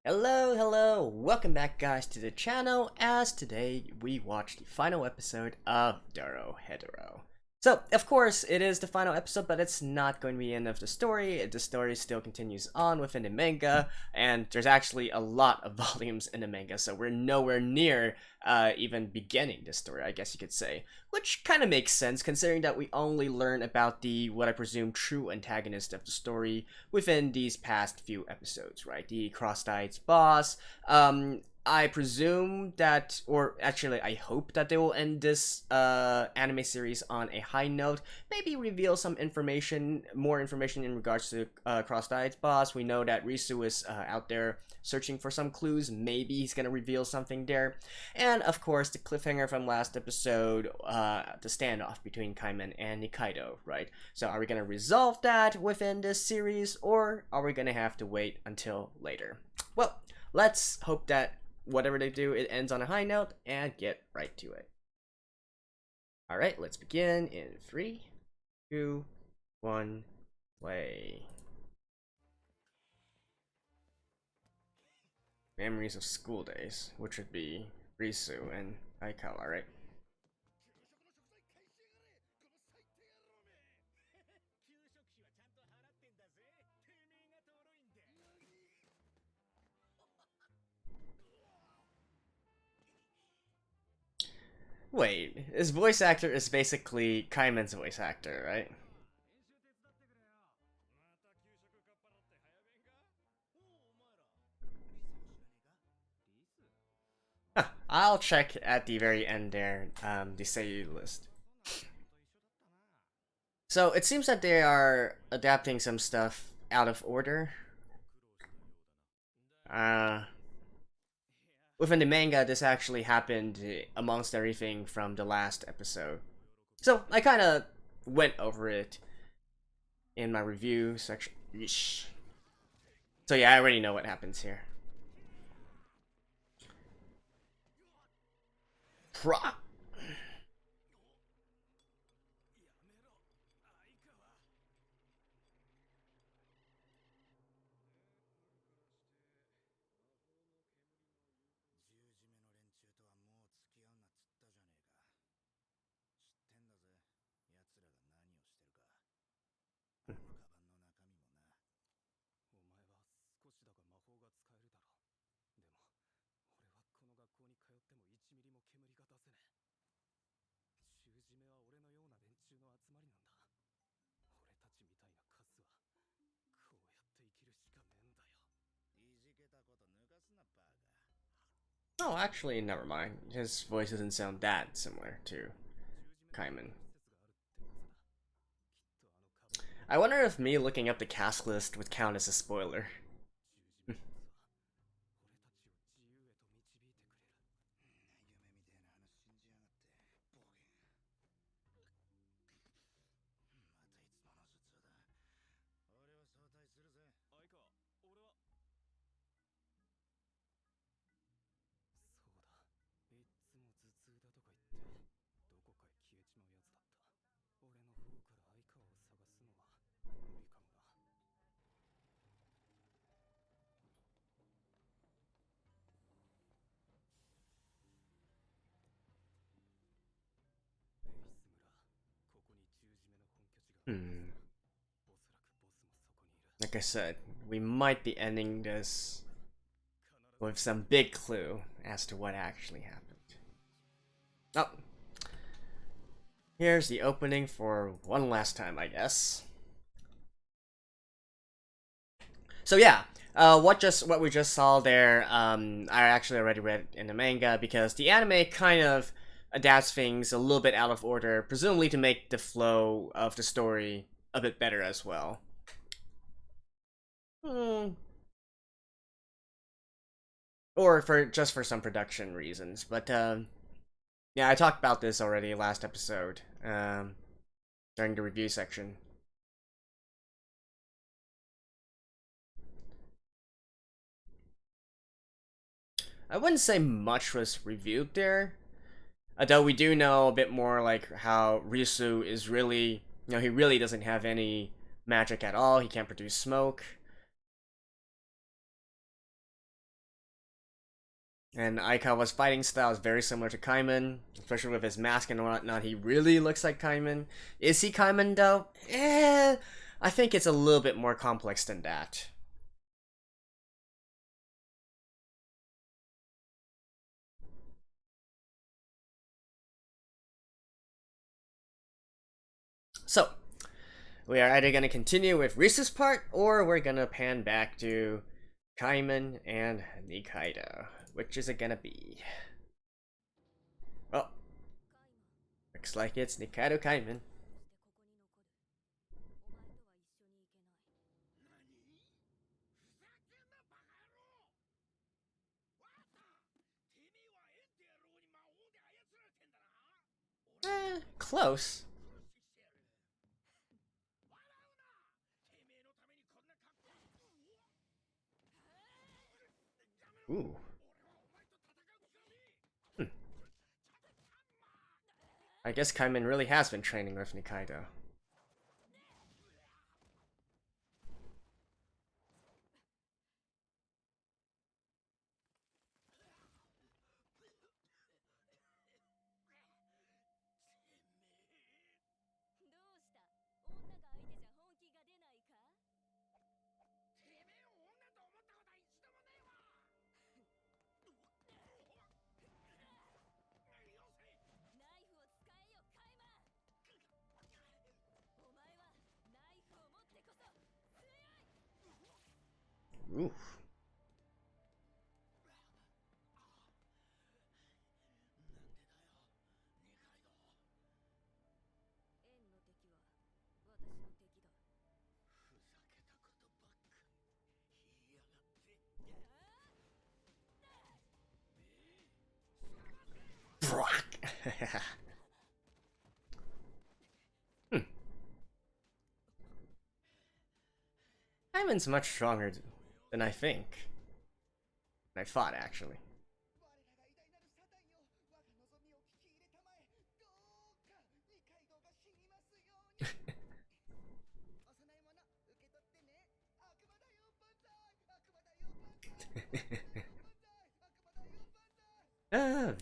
Hello, welcome back guys to the channel as today we watch the final episode of Dorohedoro. So, of course, it is the final episode, but it's not going to be the end of the story. The story still continues on within the manga, and there's actually a lot of volumes in the manga, so we're nowhere near even beginning the story, I guess you could say. Which kind of makes sense, considering that we only learn about the, what I presume, true antagonist of the story within these past few episodes, right? The cross-eyed boss, I presume that, or actually I hope that they will end this anime series on a high note. Maybe reveal some information, more information in regards to Cross-Eyed Boss. We know that Risu is out there searching for some clues. Maybe he's gonna reveal something there. And of course, the cliffhanger from last episode, the standoff between Caiman and Nikaido, right? So are we gonna resolve that within this series, or are we gonna have to wait until later? Well, let's hope that whatever they do, it ends on a high note, and get right to it. Alright, let's begin in 3, 2, 1, play. Memories of school days, which would be Risu and Aikawa, right? Wait, his voice actor is basically Kaiman's voice actor, right? Huh, I'll check at the very end there, the Seiyu list. So it seems that they are adapting some stuff out of order. Uh, Within the manga, this actually happened amongst everything from the last episode. So I kind of went over it in my review section. Yeesh. So yeah, I already know what happens here. Pro. Oh, actually, never mind. His voice doesn't sound that similar to Kaiman. I wonder if me looking up the cast list would count as a spoiler. Hmm. Like I said, we might be ending this with some big clue as to what actually happened. Oh, here's the opening for one last time, I guess. So yeah, what we just saw there, I actually already read in the manga because the anime kind of adapts things a little bit out of order, presumably to make the flow of the story a bit better as well. Hmm. Or for just for some production reasons, but yeah, I talked about this already last episode during the review section. I wouldn't say much was reviewed there, although we do know a bit more like how Risu is really, he really doesn't have any magic at all. He can't produce smoke. And Aikawa's fighting style is very similar to Caiman, especially with his mask and whatnot. He really looks like Caiman. Is he Caiman though? I think it's a little bit more complex than that. So, we are either going to continue with Risa's part, or we're going to pan back to Caiman and Nikaido. Which is it going to be? Well, looks like it's Nikaido Caiman. Close. Ooh. I guess Caiman really has been training with Nikaido. Ooh. Brock. Caiman's much stronger than I think. I thought, actually.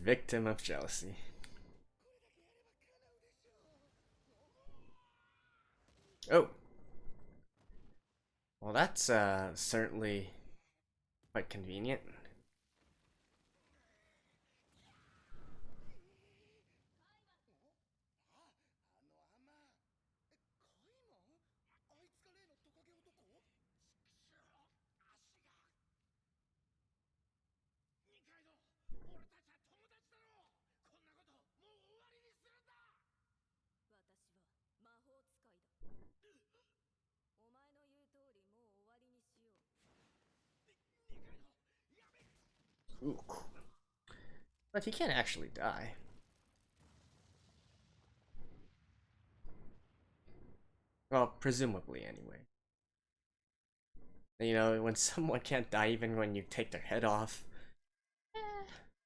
Victim of jealousy. Oh. Well, that's certainly quite convenient. Ooh, cool. But he can't actually die. Well, presumably, anyway. You know, when someone can't die even when you take their head off.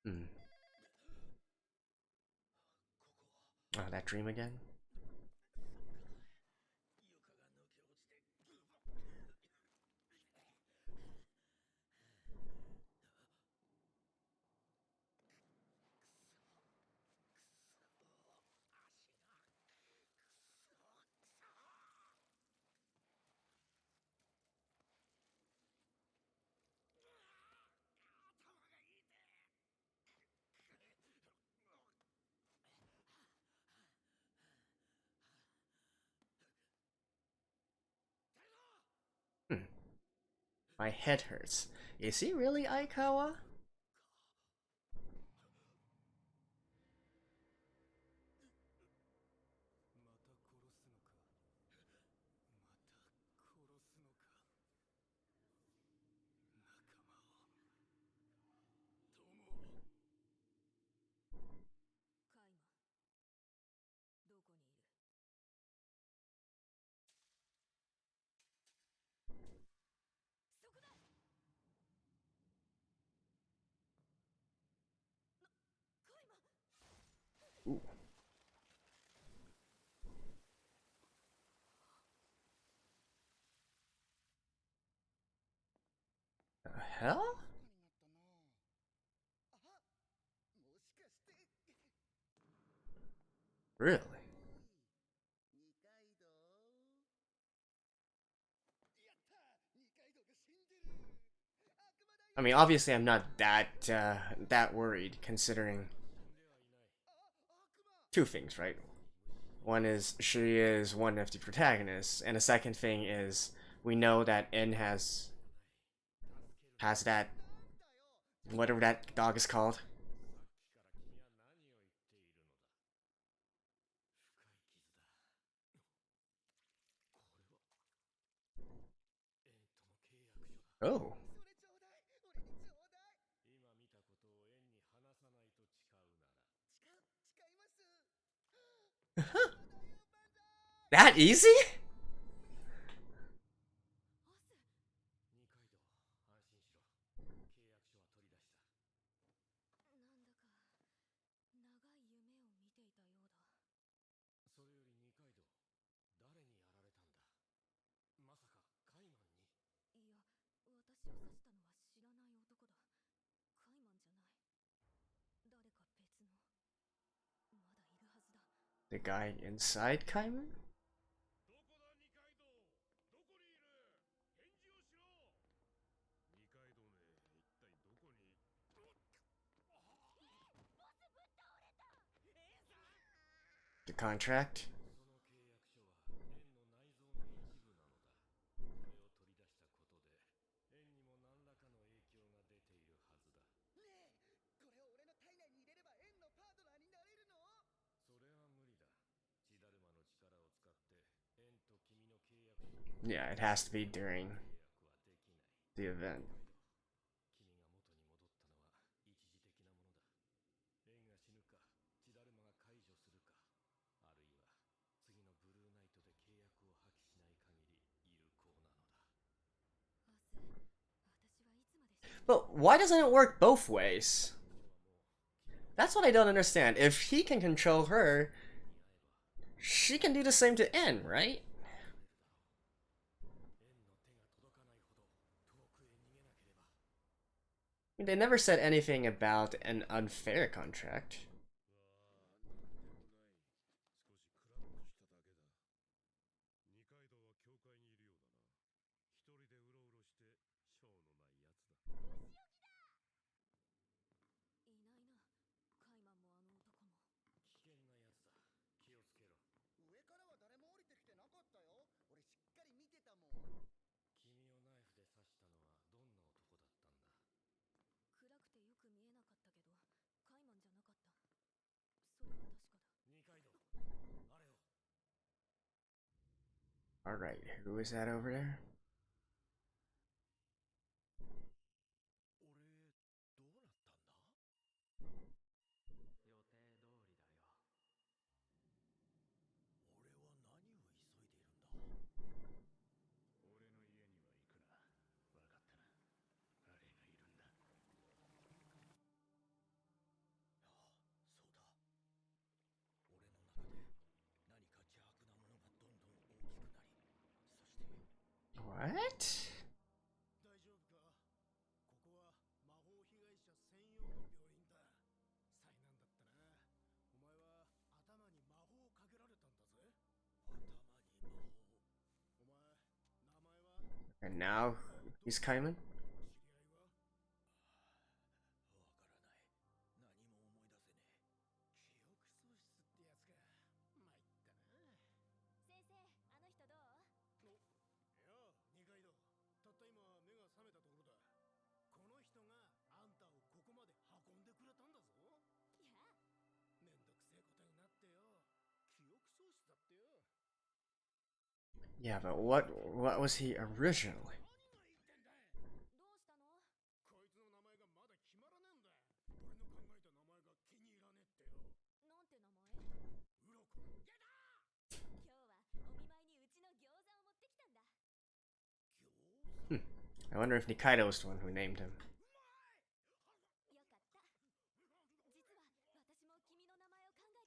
Hmm. Oh, that dream again? Hmm. My head hurts. Is he really Aikawa? Ooh. The hell? Really? I mean, obviously, I'm not that worried, considering two things, right? One is she is one of the protagonists, and the second thing is we know that N has that whatever that dog is called. Oh. That easy? The guy inside Caiman? The contract? Yeah, it has to be during the event. But why doesn't it work both ways? That's what I don't understand. If he can control her, she can do the same to N, right? I mean, they never said anything about an unfair contract. Alright, who is that over there? What? And now he's Caiman? Yeah, but what was he originally? Hmm. I wonder if Nikaido was the one who named him.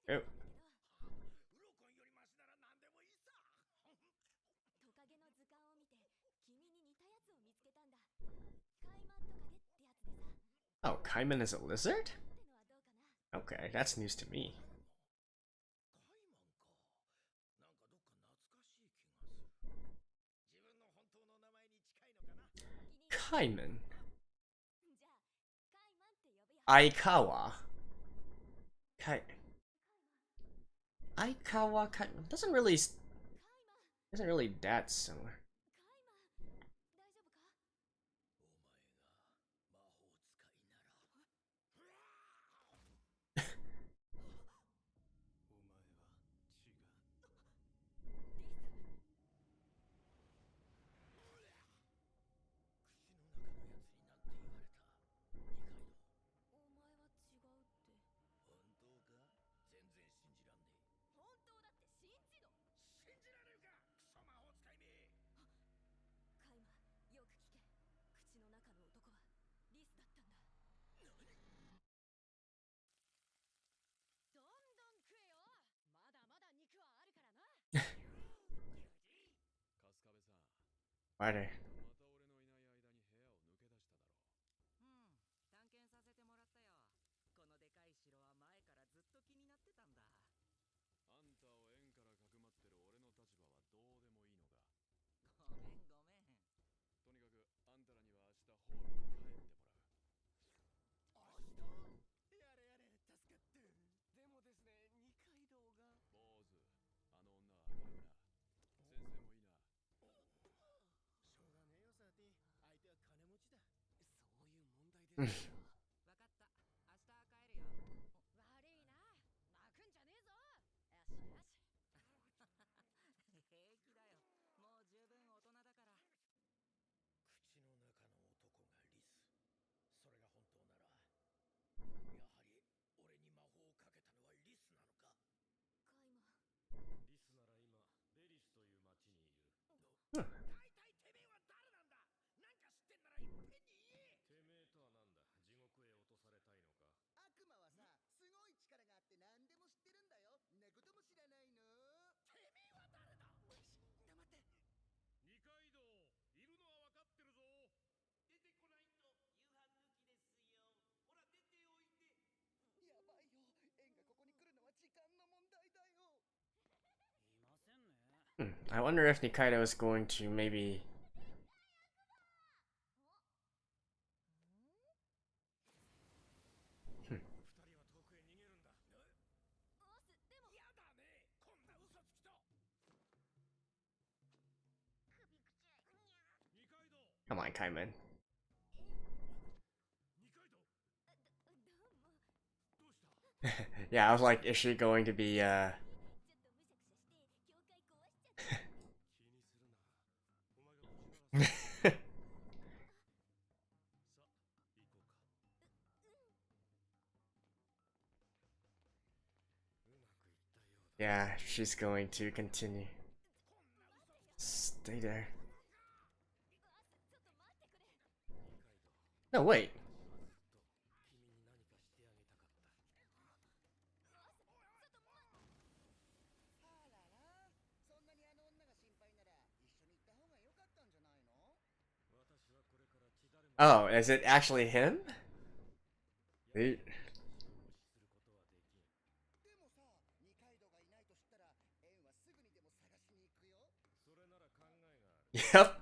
Oh. Oh, Caiman is a lizard? Okay, that's news to me. Caiman. Aikawa. Aikawa doesn't really that similar. Why they? I wonder if Nikaido is going to maybe. Come on, Caiman. Yeah, I was like, is she going to be Yeah, she's going to continue. Stay there. No, wait. Oh, is it actually him? Yep.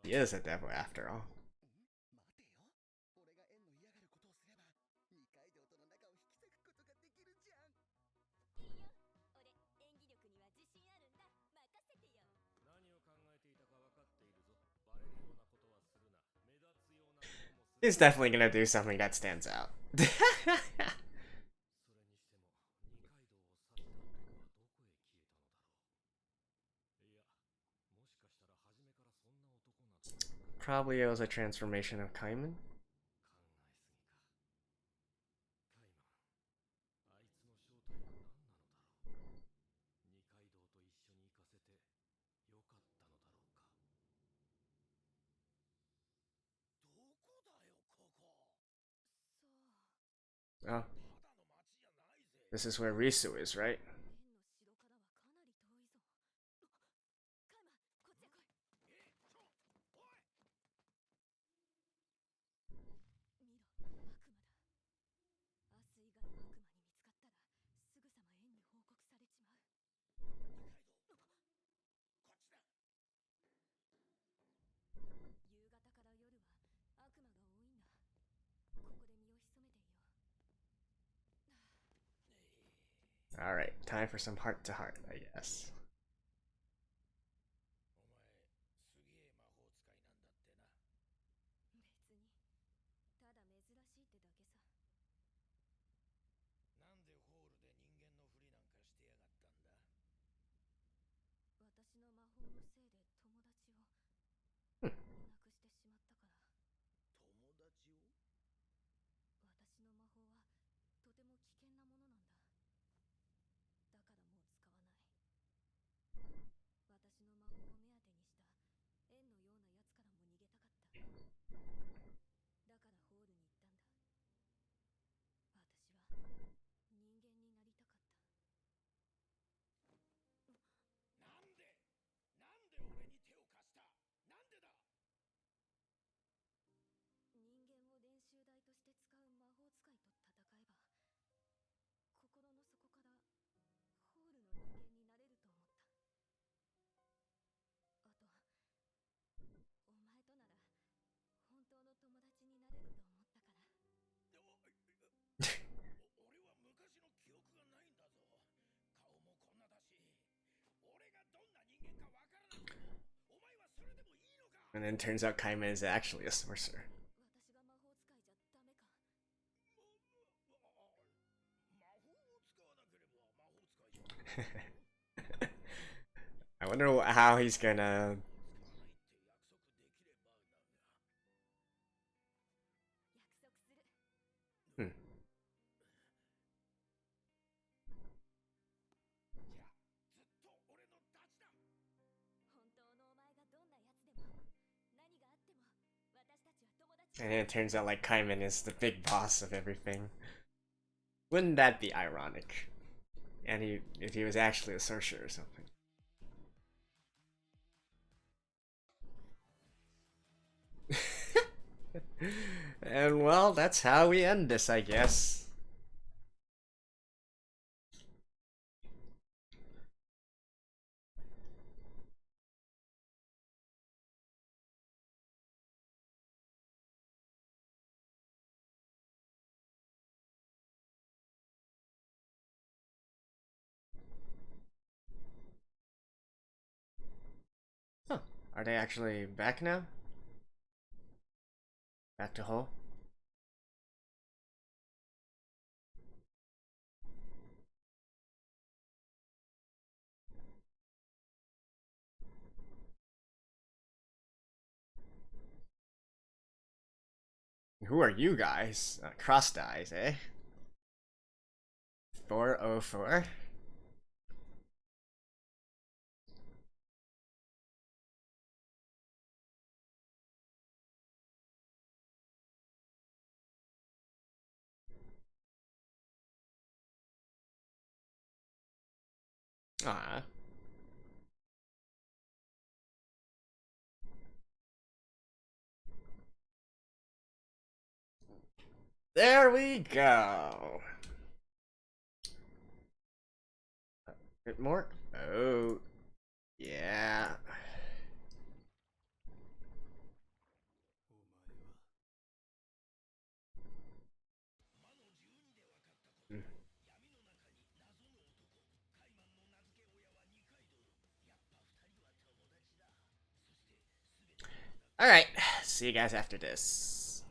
He is a devil after all. He's definitely gonna do something that stands out. Probably it was a transformation of Caiman. This is where Risu is, right? Alright, time for some heart to heart, I guess. 'And then turns out Caiman is actually a sorcerer. I wonder how he's gonna. Hmm. And then it turns out like Caiman is the big boss of everything. Wouldn't that be ironic? And if he was actually a sorcerer or something. And well, that's how we end this, I guess. Huh. Are they actually back now? Back to Hull? Who are you guys? Crossed eyes, eh? 404? Ah. There we go. A bit more? Oh. Yeah. Alright, see you guys after this.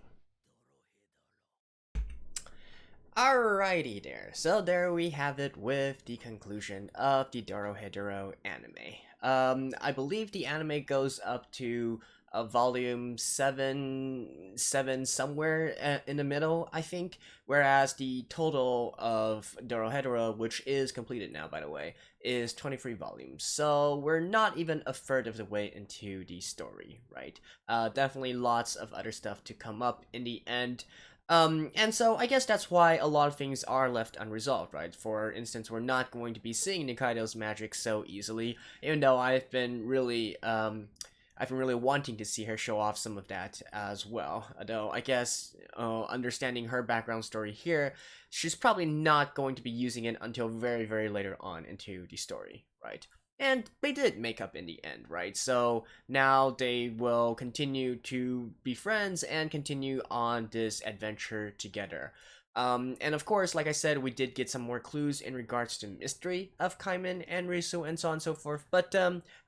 Alrighty there, so there we have it with the conclusion of the Dorohedoro anime. I believe the anime goes up to volume 7 somewhere in the middle, I think, whereas the total of Dorohedoro, which is completed now by the way, is 23 volumes. So we're not even a third of the way into the story, right? Definitely lots of other stuff to come up in the end. And so I guess that's why a lot of things are left unresolved, right? For instance, we're not going to be seeing Nikaido's magic so easily, even though I've been really wanting to see her show off some of that as well. Though I guess understanding her background story here, she's probably not going to be using it until very, very later on into the story, right? And they did make up in the end, right? So now they will continue to be friends and continue on this adventure together. And of course, like I said, we did get some more clues in regards to mystery of Caiman and Risu and so on and so forth, but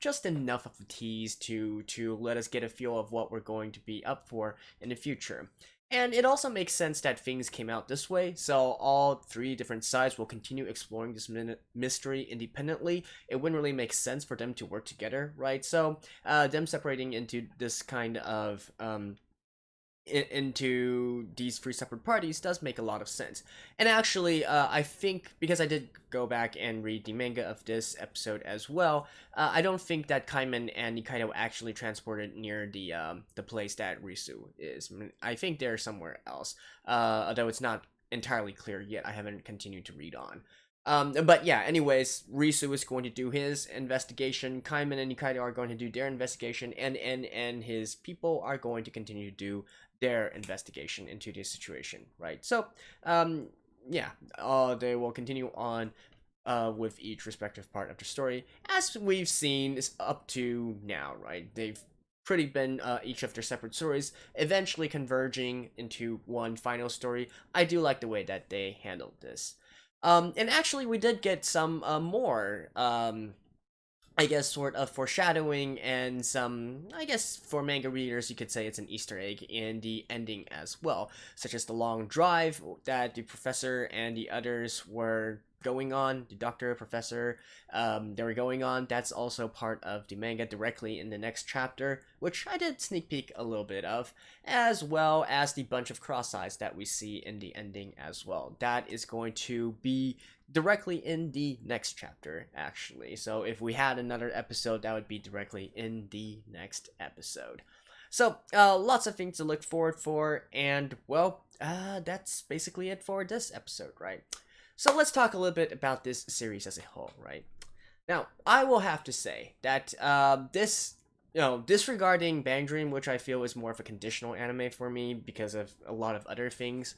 just enough of a tease to let us get a feel of what we're going to be up for in the future. And it also makes sense that things came out this way, so all three different sides will continue exploring this mystery independently. It wouldn't really make sense for them to work together, right? So them separating into this kind of into these three separate parties does make a lot of sense. And actually, I think, because I did go back and read the manga of this episode as well, I don't think that Kaiman and Nikaido actually transported near the place that Risu is. I think they're somewhere else, although it's not entirely clear yet. I haven't continued to read on. But yeah, anyways, Risu is going to do his investigation, Kaiman and Nikaido are going to do their investigation, and his people are going to continue to do their investigation into this situation, right? So, yeah, they will continue on with each respective part of the story, as we've seen up to now, right? They've pretty been each of their separate stories, eventually converging into one final story. I do like the way that they handled this. And actually, we did get some more, I guess, sort of foreshadowing and some, I guess, for manga readers, you could say it's an Easter egg in the ending as well, such as the long drive that the professor and the others were going on, the doctor, professor, they were going on. That's also part of the manga directly in the next chapter, which I did sneak peek a little bit of, as well as the bunch of cross eyes that we see in the ending as well. That is going to be directly in the next chapter, actually. So if we had another episode, that would be directly in the next episode. So, lots of things to look forward for, and, well, that's basically it for this episode, right? So let's talk a little bit about this series as a whole, right? Now, I will have to say that disregarding Bang Dream, which I feel is more of a conditional anime for me because of a lot of other things,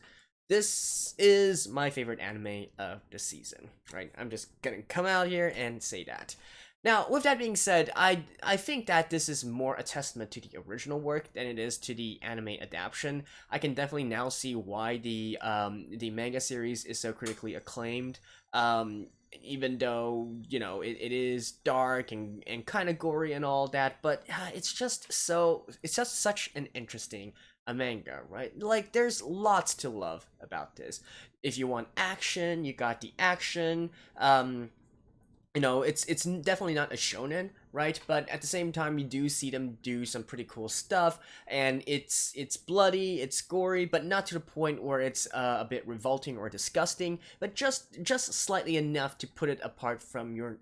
this is my favorite anime of the season, right? I'm just gonna come out here and say that. Now, with that being said, I think that this is more a testament to the original work than it is to the anime adaptation. I can definitely now see why the manga series is so critically acclaimed. Even though, it is dark and kind of gory and all that, but it's just such an interesting a manga, right? Like, there's lots to love about this. If you want action, you got the action. It's definitely not a shonen, right? But at the same time, you do see them do some pretty cool stuff, and it's bloody, it's gory, but not to the point where it's a bit revolting or disgusting, but just slightly enough to put it apart from your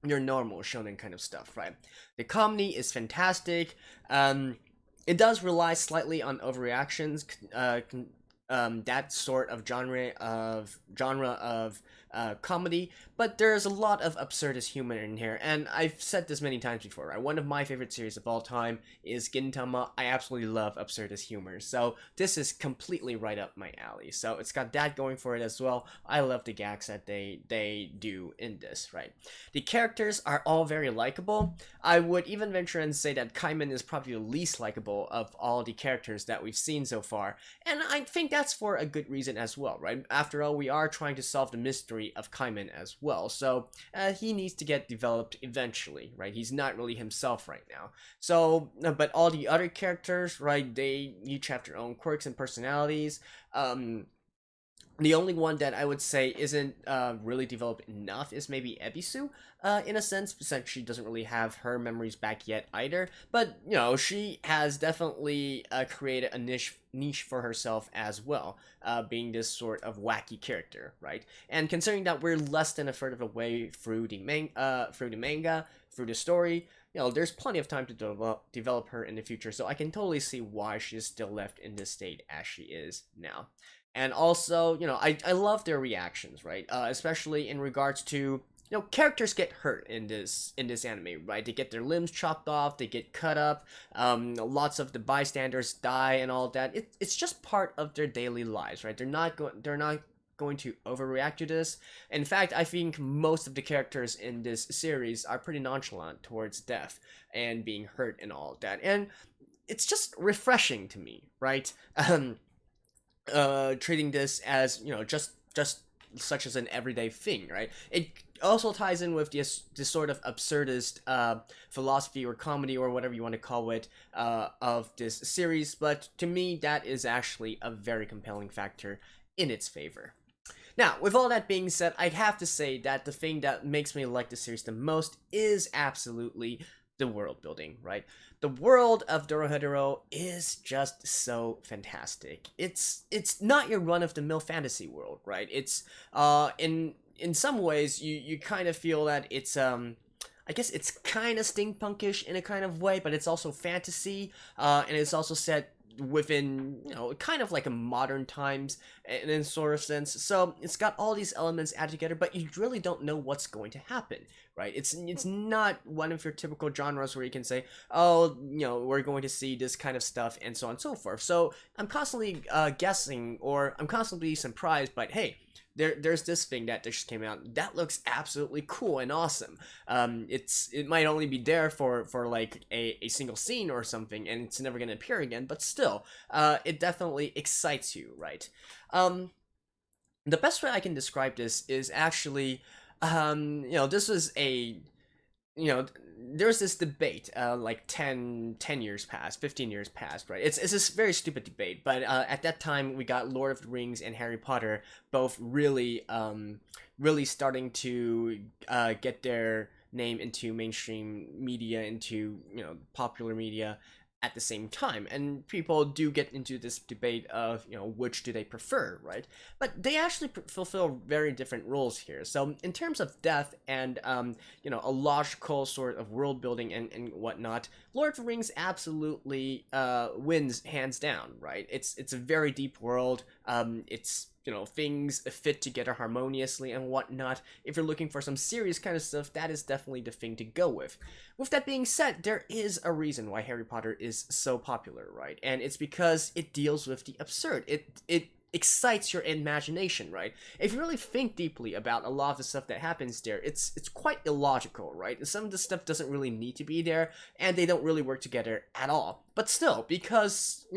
your normal shonen kind of stuff, right? The comedy is fantastic. It does rely slightly on overreactions. That sort of genre of comedy, but there's a lot of absurdist humor in here, and I've said this many times before, right? One of my favorite series of all time is Gintama. I absolutely love absurdist humor, so this is completely right up my alley. So it's got that going for it as well. I love the gags that they do in this, right? The characters are all very likable. I would even venture and say that Kaiman is probably the least likable of all the characters that we've seen so far, and I think that's for a good reason as well, right? After all, we are trying to solve the mystery of Caiman as well, so he needs to get developed eventually, right? He's not really himself right now. So, but all the other characters, right, they each have their own quirks and personalities. The only one that I would say isn't really developed enough is maybe Ebisu, in a sense, since she doesn't really have her memories back yet either. But she has definitely created a niche for herself as well, being this sort of wacky character, right? And considering that we're less than a third of the way through the manga, through the story. There's plenty of time to develop her in the future, so I can totally see why she's still left in this state as she is now. And also, I love their reactions, right? Especially in regards to characters get hurt in this anime, right? They get their limbs chopped off, they get cut up, lots of the bystanders die and all that. It's just part of their daily lives, right? They're not going to overreact to this. In fact, I think most of the characters in this series are pretty nonchalant towards death and being hurt and all that. And it's just refreshing to me, right? Treating this as just such as an everyday thing, right? It also ties in with this sort of absurdist philosophy or comedy or whatever you want to call it of this series, but to me that is actually a very compelling factor in its favor. Now, with all that being said, I'd have to say that the thing that makes me like the series the most is absolutely the world building, right? The world of Dorohedoro is just so fantastic. It's not your run-of-the-mill fantasy world, right? It's in some ways you kind of feel that it's I guess it's kind of steampunkish in a kind of way, but it's also fantasy, and it's also set within kind of like a modern times in a sort of sense. So it's got all these elements added together, but you really don't know what's going to happen, right? It's not one of your typical genres where you can say, oh, we're going to see this kind of stuff and so on and so forth. So I'm constantly guessing, or I'm constantly surprised, but hey, there's this thing that just came out that looks absolutely cool and awesome. It might only be there for like a single scene or something, and it's never gonna appear again. But still, it definitely excites you, right? The best way I can describe this is actually, this was a there's this debate like 10 years past, 15 years past, right? It's this very stupid debate, but at that time we got Lord of the Rings and Harry Potter both really starting to get their name into mainstream media, into popular media at the same time, and people do get into this debate of which do they prefer, right? But they actually fulfill very different roles here. So in terms of depth and a logical sort of world building and whatnot, Lord of the Rings absolutely wins hands down, right? It's a very deep world. It's things fit together harmoniously and whatnot. If you're looking for some serious kind of stuff, that is definitely the thing to go with. With that being said, there is a reason why Harry Potter is so popular, right? And it's because it deals with the absurd. It excites your imagination, right? If you really think deeply about a lot of the stuff that happens there, it's quite illogical, right? Some of the stuff doesn't really need to be there, and they don't really work together at all. But still, because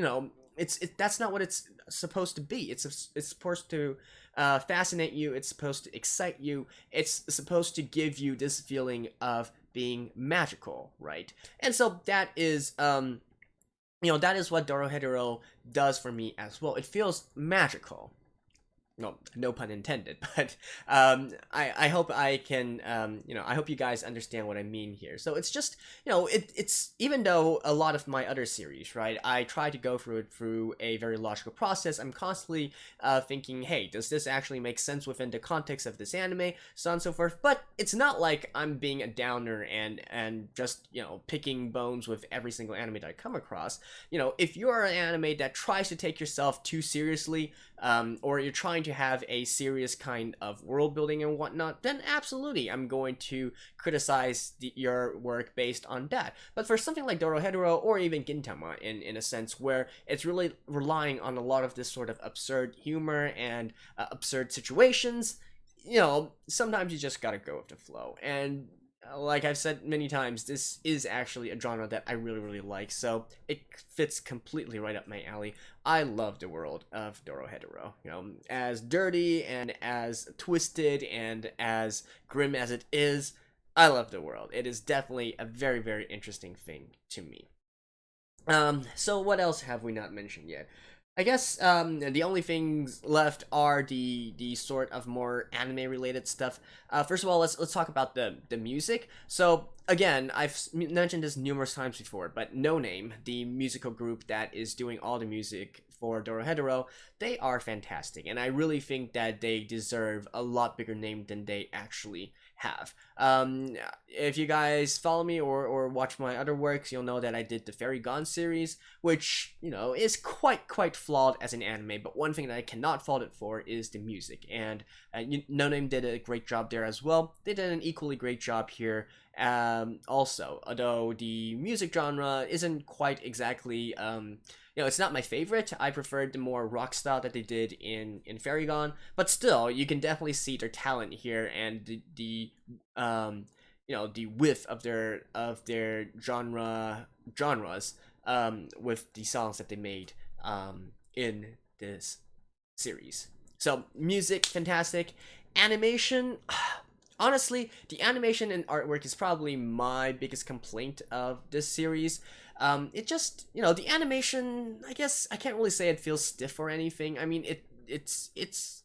that's not what it's supposed to be. It's supposed to fascinate you. It's supposed to excite you. It's supposed to give you this feeling of being magical, right? And so that is that is what Dorohedoro does for me as well. It feels magical. No pun intended, but I hope I can, I hope you guys understand what I mean here. So it's just, it's, even though a lot of my other series, right, I try to go through a very logical process, I'm constantly thinking, hey, does this actually make sense within the context of this anime, so on and so forth, but it's not like I'm being a downer and just, picking bones with every single anime that I come across. If you're an anime that tries to take yourself too seriously, or you're trying to have a serious kind of world building and whatnot, then absolutely I'm going to criticize your work based on that. But for something like Dorohedoro or even Gintama, in a sense where it's really relying on a lot of this sort of absurd humor and absurd situations, sometimes you just gotta go with the flow. And like I've said many times, this is actually a genre that I really, really like, so it fits completely right up my alley. I love the world of Dorohedoro. As dirty and as twisted and as grim as it is, I love the world. It is definitely a very, very interesting thing to me. So what else have we not mentioned yet? I guess the only things left are the sort of more anime related stuff. First of all, let's talk about the music. So again, mentioned this numerous times before, but No Name, the musical group that is doing all the music for Dorohedoro, they are fantastic, and I really think that they deserve a lot bigger name than they actually have. If you guys follow me or watch my other works, you'll know that I did the Fairy Gone series, which, you know, is quite flawed as an anime, but one thing that I cannot fault it for is the music, and No Name did a great job there as well. They did an equally great job here, also, although the music genre isn't quite exactly, you know, it's not my favorite. I preferred the more rock style that they did in Fairy Gone, but still, you can definitely see their talent here, and the you know, the width of their genres, with the songs that they made in this series. So music, fantastic. Animation, honestly, the animation and artwork is probably my biggest complaint of this series. It just, you know, the animation, I guess I can't really say it feels stiff or anything. I mean, it's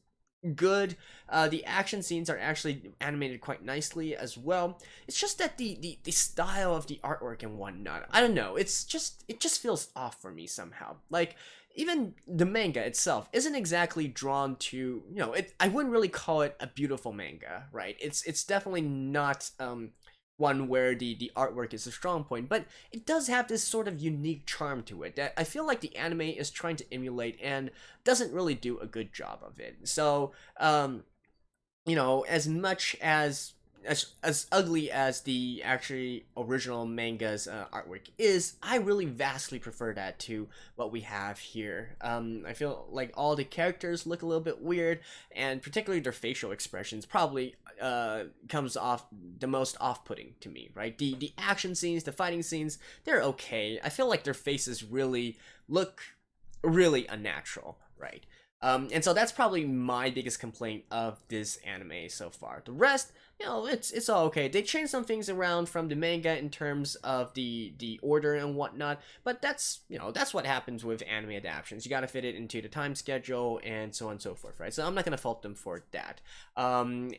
good. The action scenes are actually animated quite nicely as well. It's just that the style of the artwork and whatnot, I don't know. It just feels off for me somehow. Like, even the manga itself isn't exactly drawn to, you know, I wouldn't really call it a beautiful manga, right? It's definitely not one where the artwork is a strong point, but it does have this sort of unique charm to it that I feel like the anime is trying to emulate and doesn't really do a good job of it. So, you know, as much as ugly as the actually original manga's artwork is, I really vastly prefer that to what we have here. I feel like all the characters look a little bit weird, and particularly their facial expressions probably comes off the most off-putting to me, right? The action scenes, the fighting scenes, they're okay. I feel like their faces really look really unnatural, right? And so that's probably my biggest complaint of this anime so far. The rest, you know, it's all okay. They changed some things around from the manga in terms of the order and whatnot, but that's, you know, that's what happens with anime adaptations. You gotta fit it into the time schedule and so on and so forth, right? So I'm not gonna fault them for that. And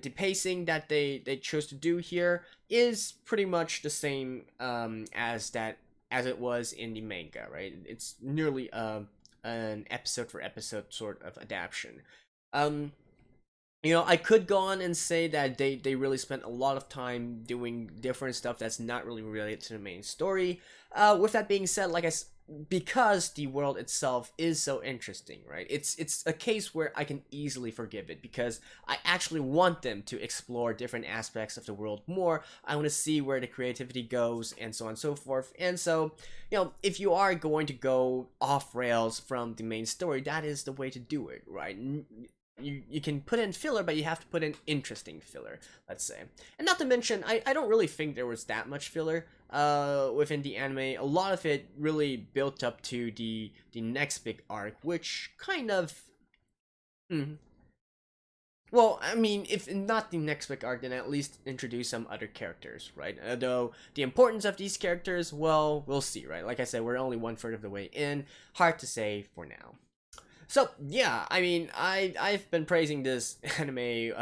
the pacing that they chose to do here is pretty much the same as it was in the manga, right? It's nearly an episode for episode sort of adaptation. Um, you know, I could go on and say that they really spent a lot of time doing different stuff that's not really related to the main story. With that being said, because the world itself is so interesting, right? It's a case where I can easily forgive it because I actually want them to explore different aspects of the world more. I want to see where the creativity goes and so on and so forth. And so, you know, if you are going to go off rails from the main story, that is the way to do it, right? You can put in filler, but you have to put in interesting filler, let's say. And not to mention, I don't really think there was that much filler within the anime. A lot of it really built up to the next big arc, which kind of... Well, I mean, if not the next big arc, then at least introduce some other characters, right? Though the importance of these characters, well, we'll see, right? Like I said, we're only 1/3 of the way in. Hard to say for now. So yeah, I mean, I've been praising this anime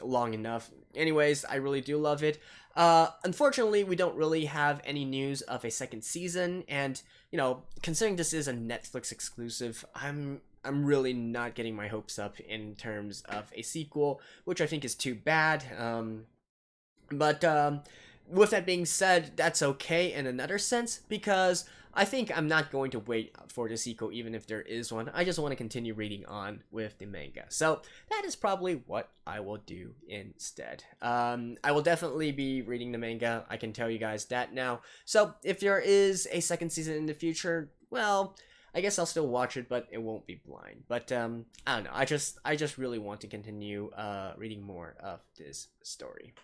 long enough. Anyways, I really do love it. Unfortunately, we don't really have any news of a second season, and you know, considering this is a Netflix exclusive, I'm really not getting my hopes up in terms of a sequel, which I think is too bad. But with that being said, that's okay in another sense, because I think I'm not going to wait for the sequel even if there is one. I just want to continue reading on with the manga. So that is probably what I will do instead. I will definitely be reading the manga. I can tell you guys that now. So if there is a second season in the future, well, I guess I'll still watch it, but it won't be blind. But I don't know. I just really want to continue reading more of this story.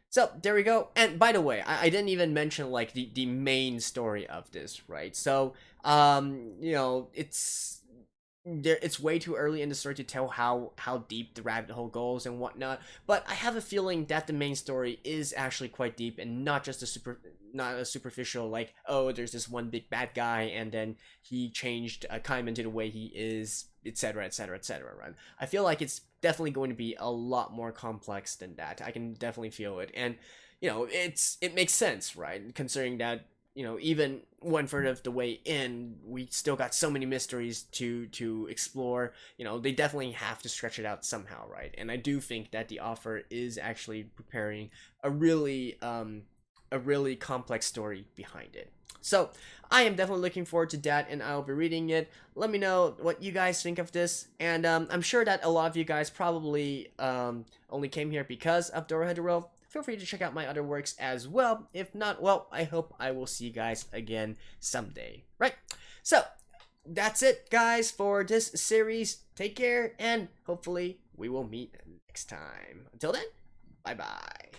So there we go. And by the way, I didn't even mention like the main story of this, right? So you know, it's way too early in the story to tell how deep the rabbit hole goes and whatnot. But I have a feeling that the main story is actually quite deep, and not not a superficial like, oh, there's this one big bad guy and then he changed Caiman to the way he is, etc., etc., etc. Right? I feel like it's definitely going to be a lot more complex than that. I can definitely feel it, and it makes sense, right? Considering that even one third of the way in, we still got so many mysteries to explore. They definitely have to stretch it out somehow, right? And I do think that the author is actually preparing a really complex story behind it. So I am definitely looking forward to that, and I'll be reading it. Let me know what you guys think of this, and I'm sure that a lot of you guys probably only came here because of Dorohedoro. Feel free to check out my other works as well. If not, well, I hope I will see you guys again someday. Right? So, that's it, guys, for this series. Take care, and hopefully we will meet next time. Until then, bye-bye.